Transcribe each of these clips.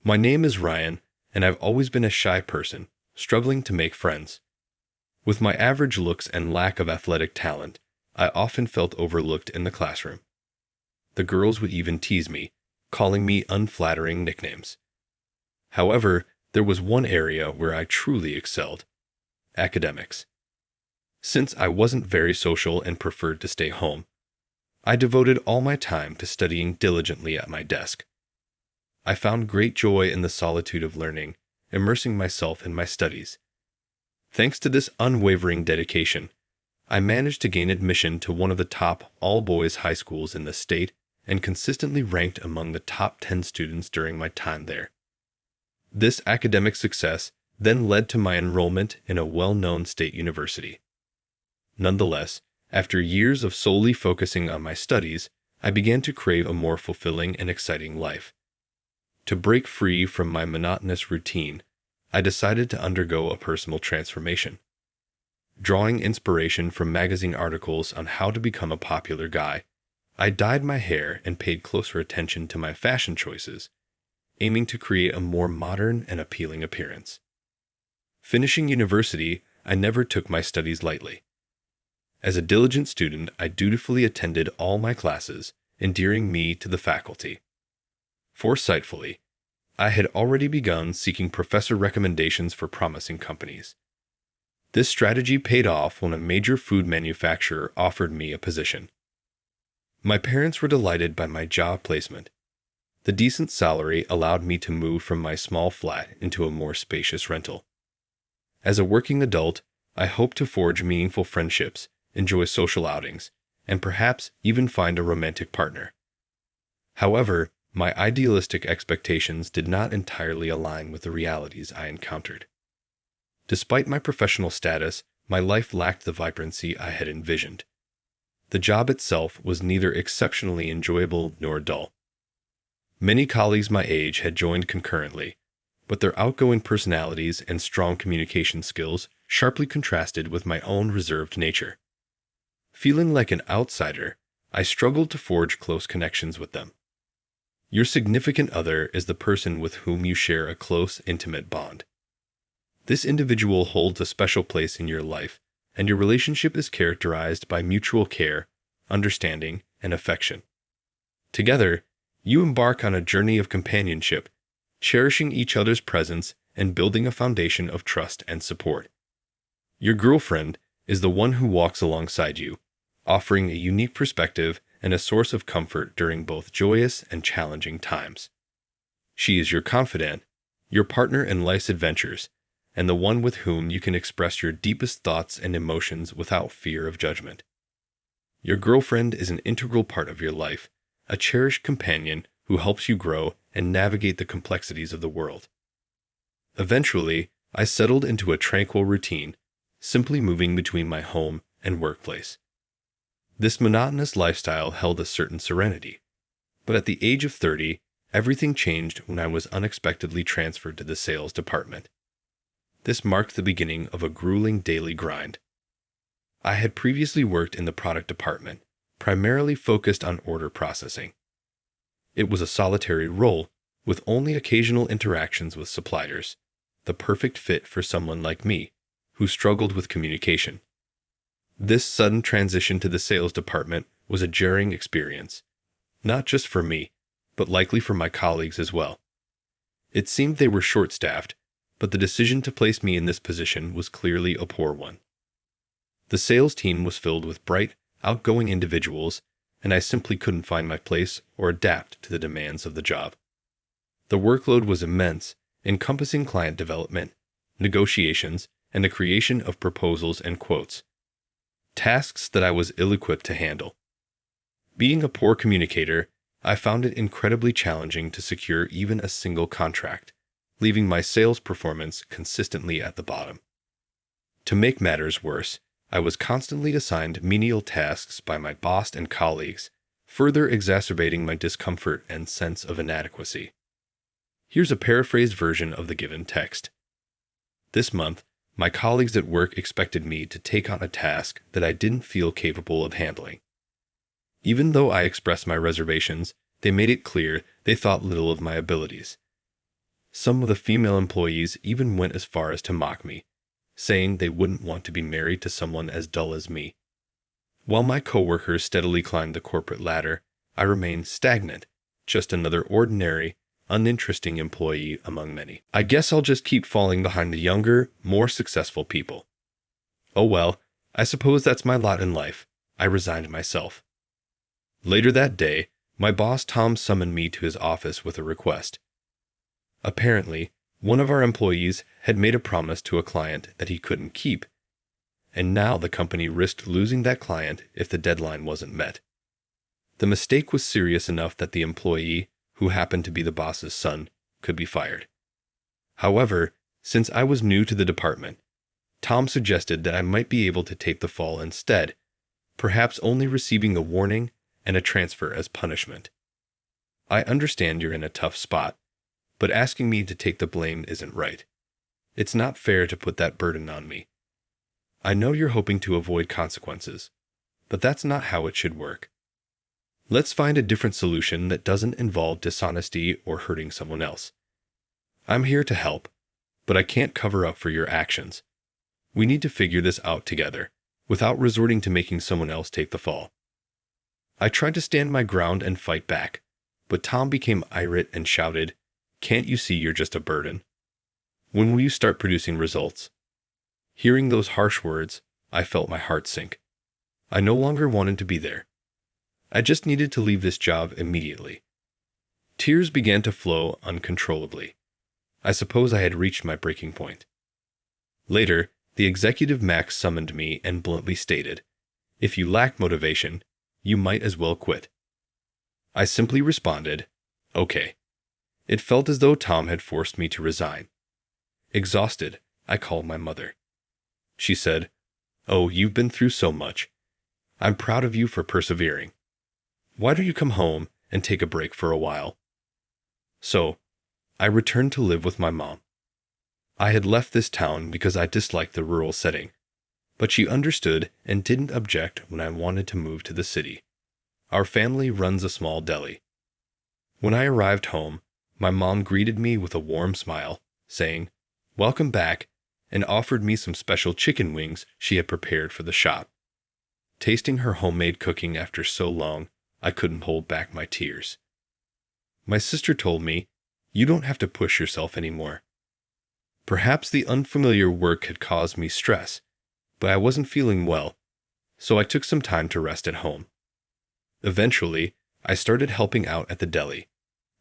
My name is Ryan, and I've always been a shy person, struggling to make friends. With my average looks and lack of athletic talent, I often felt overlooked in the classroom. The girls would even tease me, calling me unflattering nicknames. However, there was one area where I truly excelled: academics. Since I wasn't very social and preferred to stay home, I devoted all my time to studying diligently at my desk. I found great joy in the solitude of learning, immersing myself in my studies. Thanks to this unwavering dedication, I managed to gain admission to one of the top all-boys high schools in the state and consistently ranked among the top 10 students during my time there. This academic success then led to my enrollment in a well-known state university. Nonetheless, after years of solely focusing on my studies, I began to crave a more fulfilling and exciting life. To break free from my monotonous routine, I decided to undergo a personal transformation. Drawing inspiration from magazine articles on how to become a popular guy, I dyed my hair and paid closer attention to my fashion choices, aiming to create a more modern and appealing appearance. Finishing university, I never took my studies lightly. As a diligent student, I dutifully attended all my classes, endearing me to the faculty. Foresightfully, I had already begun seeking professor recommendations for promising companies. This strategy paid off when a major food manufacturer offered me a position. My parents were delighted by my job placement. The decent salary allowed me to move from my small flat into a more spacious rental. As a working adult, I hoped to forge meaningful friendships, enjoy social outings, and perhaps even find a romantic partner. However, my idealistic expectations did not entirely align with the realities I encountered. Despite my professional status, my life lacked the vibrancy I had envisioned. The job itself was neither exceptionally enjoyable nor dull. Many colleagues my age had joined concurrently, but their outgoing personalities and strong communication skills sharply contrasted with my own reserved nature. Feeling like an outsider, I struggled to forge close connections with them. Your significant other is the person with whom you share a close, intimate bond. This individual holds a special place in your life, and your relationship is characterized by mutual care, understanding, and affection. Together, you embark on a journey of companionship, cherishing each other's presence and building a foundation of trust and support. Your girlfriend is the one who walks alongside you, offering a unique perspective and a source of comfort during both joyous and challenging times. She is your confidant, your partner in life's adventures, and the one with whom you can express your deepest thoughts and emotions without fear of judgment. Your girlfriend is an integral part of your life, a cherished companion who helps you grow and navigate the complexities of the world. Eventually, I settled into a tranquil routine, simply moving between my home and workplace. This monotonous lifestyle held a certain serenity, but at the age of 30, everything changed when I was unexpectedly transferred to the sales department. This marked the beginning of a grueling daily grind. I had previously worked in the product department, primarily focused on order processing. It was a solitary role, with only occasional interactions with suppliers, the perfect fit for someone like me, who struggled with communication. This sudden transition to the sales department was a jarring experience, not just for me, but likely for my colleagues as well. It seemed they were short-staffed, but the decision to place me in this position was clearly a poor one. The sales team was filled with bright, outgoing individuals, and I simply couldn't find my place or adapt to the demands of the job. The workload was immense, encompassing client development, negotiations, and the creation of proposals and quotes. Tasks that I was ill-equipped to handle. Being a poor communicator, I found it incredibly challenging to secure even a single contract, leaving my sales performance consistently at the bottom. To make matters worse, I was constantly assigned menial tasks by my boss and colleagues, further exacerbating my discomfort and sense of inadequacy. Here's a paraphrased version of the given text. This month, my colleagues at work expected me to take on a task that I didn't feel capable of handling. Even though I expressed my reservations, they made it clear they thought little of my abilities. Some of the female employees even went as far as to mock me, saying they wouldn't want to be married to someone as dull as me. While my coworkers steadily climbed the corporate ladder, I remained stagnant, just another ordinary, uninteresting employee among many. I guess I'll just keep falling behind the younger, more successful people. Oh well, I suppose that's my lot in life. I resigned myself. Later that day, my boss Tom summoned me to his office with a request. Apparently, one of our employees had made a promise to a client that he couldn't keep, and now the company risked losing that client if the deadline wasn't met. The mistake was serious enough that the employee, who happened to be the boss's son, could be fired. However, since I was new to the department, Tom suggested that I might be able to take the fall instead, perhaps only receiving a warning and a transfer as punishment. I understand you're in a tough spot, but asking me to take the blame isn't right. It's not fair to put that burden on me. I know you're hoping to avoid consequences, but that's not how it should work. Let's find a different solution that doesn't involve dishonesty or hurting someone else. I'm here to help, but I can't cover up for your actions. We need to figure this out together, without resorting to making someone else take the fall. I tried to stand my ground and fight back, but Tom became irate and shouted, "Can't you see you're just a burden? When will you start producing results?" Hearing those harsh words, I felt my heart sink. I no longer wanted to be there. I just needed to leave this job immediately. Tears began to flow uncontrollably. I suppose I had reached my breaking point. Later, the executive Max summoned me and bluntly stated, "If you lack motivation, you might as well quit." I simply responded, "Okay." It felt as though Tom had forced me to resign. Exhausted, I called my mother. She said, "Oh, you've been through so much. I'm proud of you for persevering. Why don't you come home and take a break for a while?" So, I returned to live with my mom. I had left this town because I disliked the rural setting, but she understood and didn't object when I wanted to move to the city. Our family runs a small deli. When I arrived home, my mom greeted me with a warm smile, saying, "Welcome back," and offered me some special chicken wings she had prepared for the shop. Tasting her homemade cooking after so long, I couldn't hold back my tears. My sister told me, "You don't have to push yourself anymore." Perhaps the unfamiliar work had caused me stress, but I wasn't feeling well, so I took some time to rest at home. Eventually, I started helping out at the deli.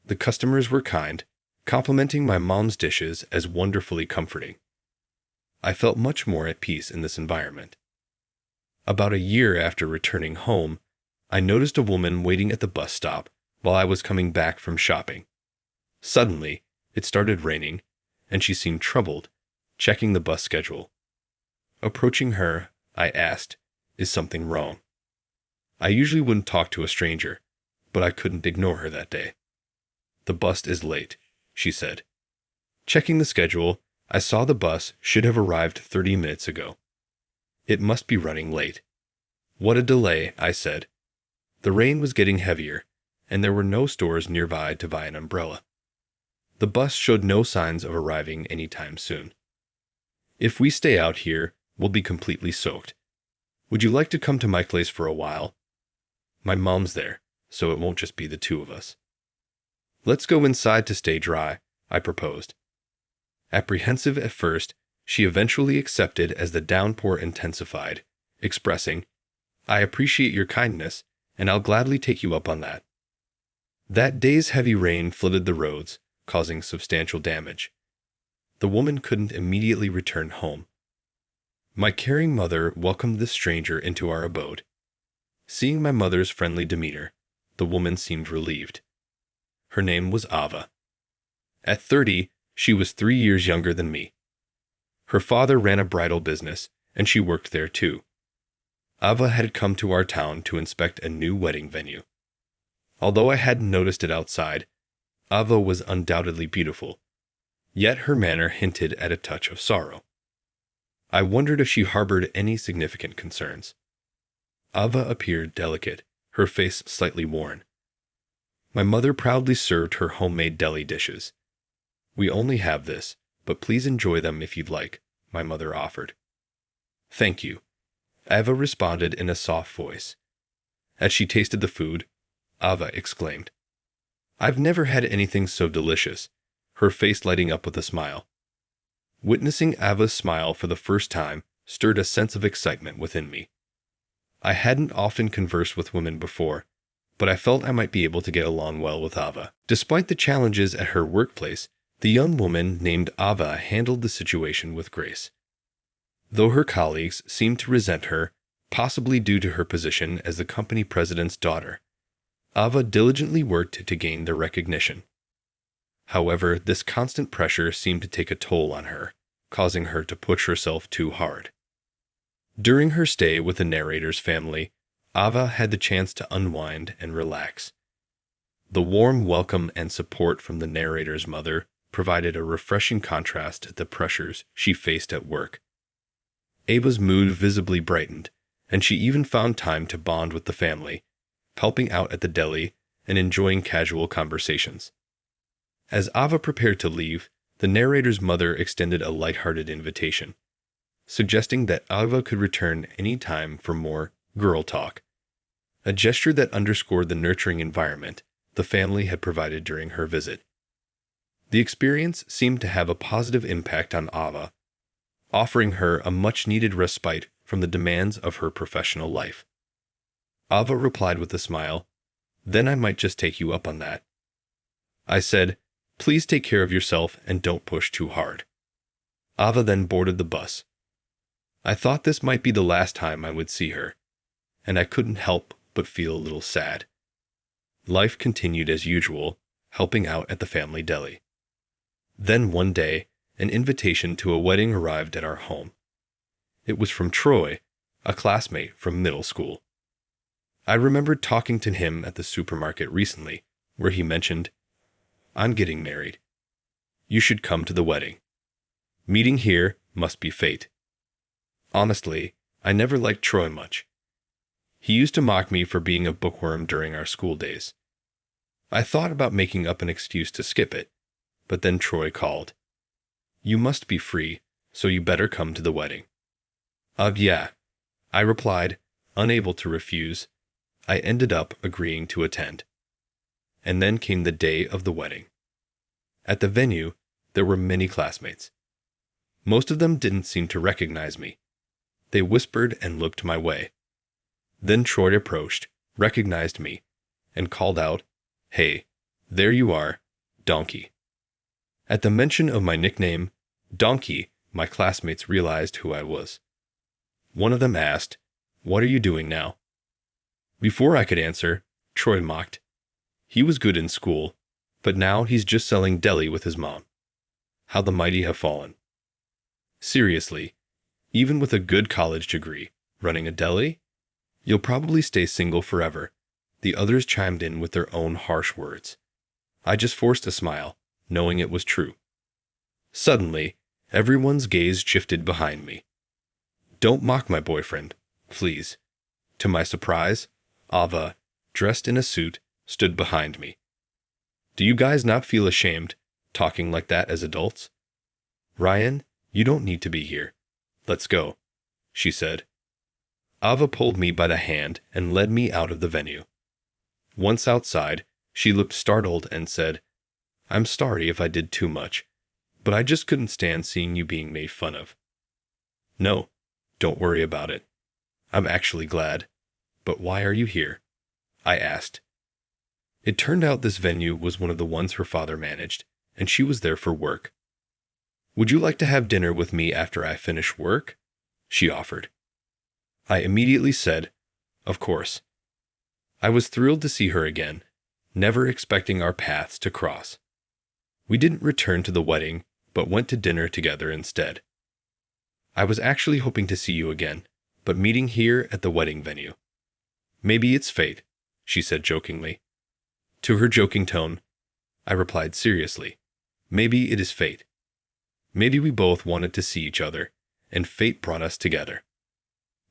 The customers were kind, complimenting my mom's dishes as wonderfully comforting. I felt much more at peace in this environment. About a year after returning home, I noticed a woman waiting at the bus stop while I was coming back from shopping. Suddenly, it started raining, and she seemed troubled, checking the bus schedule. Approaching her, I asked, "Is something wrong?" I usually wouldn't talk to a stranger, but I couldn't ignore her that day. "The bus is late," she said. Checking the schedule, I saw the bus should have arrived 30 minutes ago. It must be running late. "What a delay," I said. The rain was getting heavier, and there were no stores nearby to buy an umbrella. The bus showed no signs of arriving anytime soon. "If we stay out here, we'll be completely soaked. Would you like to come to my place for a while? My mom's there, so it won't just be the two of us." "Let's go inside to stay dry," I proposed. Apprehensive at first, she eventually accepted as the downpour intensified, expressing, "I appreciate your kindness, and I'll gladly take you up on that." That day's heavy rain flooded the roads, causing substantial damage. The woman couldn't immediately return home. My caring mother welcomed this stranger into our abode. Seeing my mother's friendly demeanor, the woman seemed relieved. Her name was Ava. At 30, she was 3 years younger than me. Her father ran a bridal business, and she worked there too. Ava had come to our town to inspect a new wedding venue. Although I hadn't noticed it outside, Ava was undoubtedly beautiful, yet her manner hinted at a touch of sorrow. I wondered if she harbored any significant concerns. Ava appeared delicate, her face slightly worn. My mother proudly served her homemade deli dishes. We only have this, but please enjoy them if you'd like, my mother offered. Thank you, Ava responded in a soft voice. As she tasted the food, Ava exclaimed, I've never had anything so delicious, her face lighting up with a smile. Witnessing Ava's smile for the first time stirred a sense of excitement within me. I hadn't often conversed with women before, but I felt I might be able to get along well with Ava. Despite the challenges at her workplace, the young woman named Ava handled the situation with grace. Though her colleagues seemed to resent her, possibly due to her position as the company president's daughter, Ava diligently worked to gain their recognition. However, this constant pressure seemed to take a toll on her, causing her to push herself too hard. During her stay with the narrator's family, Ava had the chance to unwind and relax. The warm welcome and support from the narrator's mother provided a refreshing contrast to the pressures she faced at work. Ava's mood visibly brightened, and she even found time to bond with the family, helping out at the deli and enjoying casual conversations. As Ava prepared to leave, the narrator's mother extended a lighthearted invitation, suggesting that Ava could return any time for more girl talk, a gesture that underscored the nurturing environment the family had provided during her visit. The experience seemed to have a positive impact on Ava, offering her a much-needed respite from the demands of her professional life. Ava replied with a smile, Then I might just take you up on that. I said, Please take care of yourself and don't push too hard. Ava then boarded the bus. I thought this might be the last time I would see her, and I couldn't help but feel a little sad. Life continued as usual, helping out at the family deli. Then one day, an invitation to a wedding arrived at our home. It was from Troy, a classmate from middle school. I remembered talking to him at the supermarket recently, where he mentioned, I'm getting married. You should come to the wedding. Meeting here must be fate. Honestly, I never liked Troy much. He used to mock me for being a bookworm during our school days. I thought about making up an excuse to skip it, but then Troy called. You must be free, so you better come to the wedding. Yeah, I replied, unable to refuse. I ended up agreeing to attend. And then came the day of the wedding. At the venue, there were many classmates. Most of them didn't seem to recognize me. They whispered and looked my way. Then Troy approached, recognized me, and called out, Hey, there you are, Donkey. At the mention of my nickname, Donkey, my classmates realized who I was. One of them asked, What are you doing now? Before I could answer, Troy mocked. He was good in school, but now he's just selling deli with his mom. How the mighty have fallen. Seriously, even with a good college degree, running a deli? You'll probably stay single forever. The others chimed in with their own harsh words. I just forced a smile, knowing it was true. Suddenly, everyone's gaze shifted behind me. Don't mock my boyfriend, please. To my surprise, Ava, dressed in a suit, stood behind me. Do you guys not feel ashamed, talking like that as adults? Ryan, you don't need to be here. Let's go, she said. Ava pulled me by the hand and led me out of the venue. Once outside, she looked startled and said, I'm sorry if I did too much, but I just couldn't stand seeing you being made fun of. No, don't worry about it. I'm actually glad. But why are you here? I asked. It turned out this venue was one of the ones her father managed, and she was there for work. Would you like to have dinner with me after I finish work? She offered. I immediately said, Of course. I was thrilled to see her again, never expecting our paths to cross. We didn't return to the wedding, but went to dinner together instead. I was actually hoping to see you again, but meeting here at the wedding venue. Maybe it's fate, she said jokingly. To her joking tone, I replied seriously, maybe it is fate. Maybe we both wanted to see each other, and fate brought us together.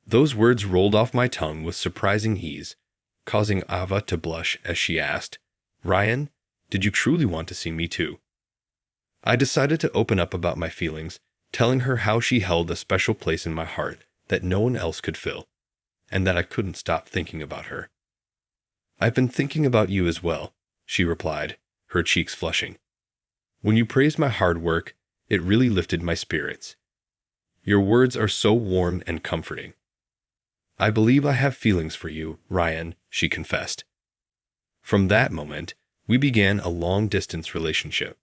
Those words rolled off my tongue with surprising ease, causing Ava to blush as she asked, Ryan, did you truly want to see me too? I decided to open up about my feelings, telling her how she held a special place in my heart that no one else could fill, and that I couldn't stop thinking about her. "I've been thinking about you as well," she replied, her cheeks flushing. "When you praised my hard work, it really lifted my spirits. Your words are so warm and comforting." "I believe I have feelings for you, Ryan," she confessed. From that moment, we began a long-distance relationship.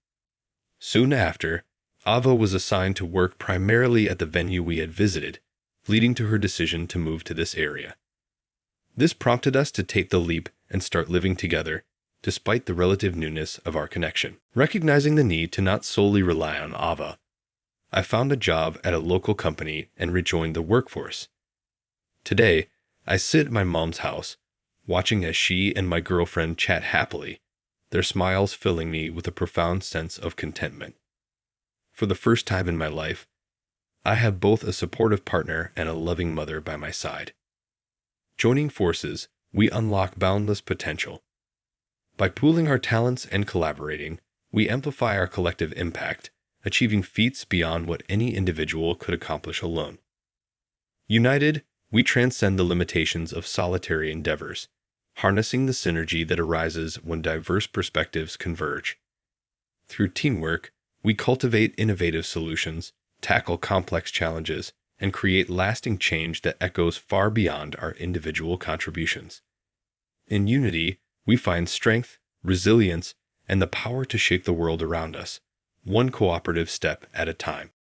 Soon after, Ava was assigned to work primarily at the venue we had visited, leading to her decision to move to this area. This prompted us to take the leap and start living together, despite the relative newness of our connection. Recognizing the need to not solely rely on Ava, I found a job at a local company and rejoined the workforce. Today, I sit at my mom's house, watching as she and my girlfriend chat happily, their smiles filling me with a profound sense of contentment. For the first time in my life, I have both a supportive partner and a loving mother by my side. Joining forces, we unlock boundless potential. By pooling our talents and collaborating, we amplify our collective impact, achieving feats beyond what any individual could accomplish alone. United, we transcend the limitations of solitary endeavors, harnessing the synergy that arises when diverse perspectives converge. Through teamwork, we cultivate innovative solutions, tackle complex challenges, and create lasting change that echoes far beyond our individual contributions. In unity, we find strength, resilience, and the power to shape the world around us, one cooperative step at a time.